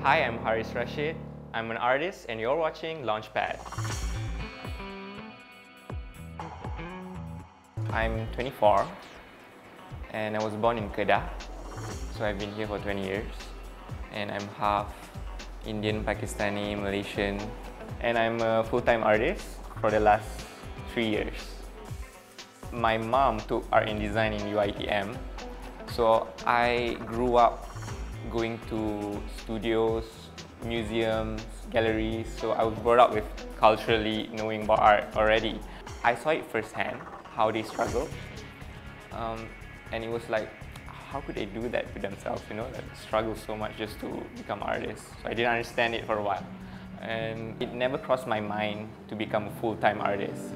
Hi, I'm Haris Rashid. I'm an artist and you're watching LaunchPad. I'm 24 and I was born in Kedah, so I've been here for 20 years. And I'm half Indian, Pakistani, Malaysian, and I'm a full-time artist for the last 3 years. My mom took art and design in UiTM, so I grew up going to studios, museums, galleries, so I was brought up with culturally knowing about art already. I saw it firsthand, how they struggle, and it was like, how could they do that to themselves, you know, like struggle so much just to become artists. So I didn't understand it for a while, and it never crossed my mind to become a full-time artist.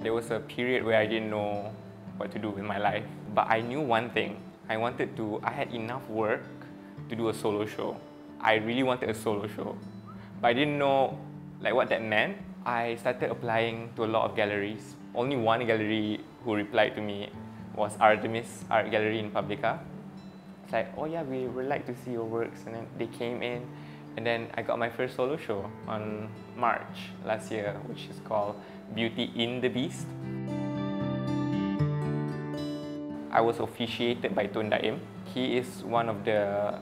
There was a period where I didn't know what to do with my life, but I knew one thing. I had enough work to do a solo show. I really wanted a solo show, but I didn't know like what that meant. I started applying to a lot of galleries. Only one gallery who replied to me was Artemis Art Gallery in Publica. It's like, oh yeah, we would like to see your works, and then they came in, and then I got my first solo show on March last year, which is called Beauty in the Beast. I was officiated by Tun Daim. He is one of the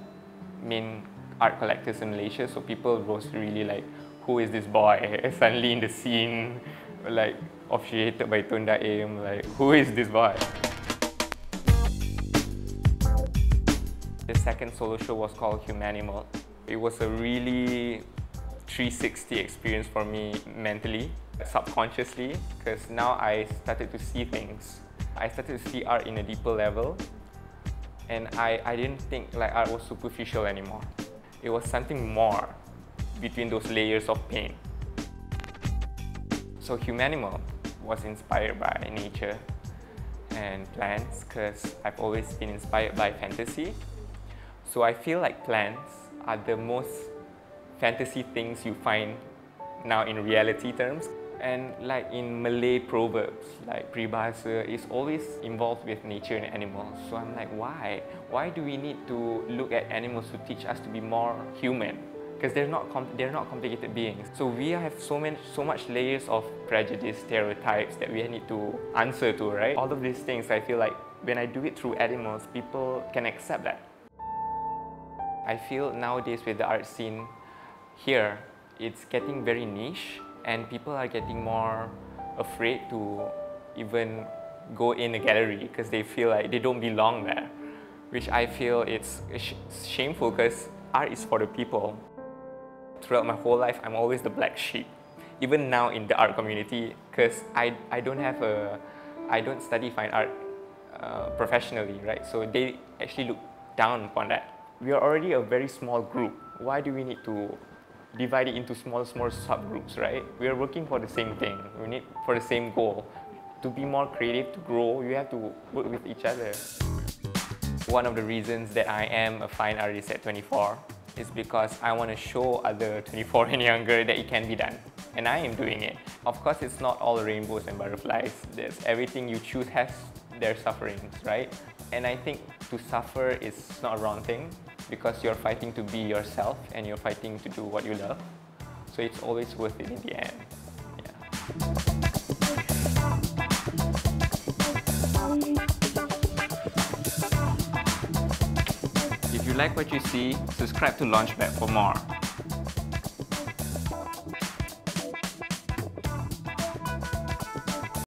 main art collectors in Malaysia, so people was really like, who is this boy suddenly in the scene, like officiated by Tun Daim, like who is this boy? The second solo show was called Humanimal. It was a really 360 experience for me mentally, subconsciously, because now I started to see things. I started to see art in a deeper level, and I didn't think like art was superficial anymore. It was something more between those layers of paint. So Humanimal was inspired by nature and plants, because I've always been inspired by fantasy. So I feel like plants are the most fantasy things you find now in reality terms. And like in Malay proverbs, like peribahasa is always involved with nature and animals. So I'm like, why? Why do we need to look at animals to teach us to be more human? Because they're not complicated beings. So we have so much layers of prejudice, stereotypes that we need to answer to, right? All of these things, I feel like when I do it through animals, people can accept that. I feel nowadays with the art scene here, it's getting very niche, and people are getting more afraid to even go in a gallery because they feel like they don't belong there, which I feel it's shameful, because art is for the people. Throughout my whole life, I'm always the black sheep, even now in the art community, because I don't study fine art professionally, right? So they actually look down upon that. We are already a very small group. Why do we need to divide it into small subgroups, right? We are working for the same thing. We need for the same goal. To be more creative, to grow, you have to work with each other. One of the reasons that I am a fine artist at 24 is because I want to show other 24 and younger that it can be done. And I am doing it. Of course, it's not all rainbows and butterflies. Everything you choose has their sufferings, right? And I think to suffer is not a wrong thing, because you're fighting to be yourself and you're fighting to do what you love. So it's always worth it in the end. Yeah. If you like what you see, subscribe to LaunchPad for more.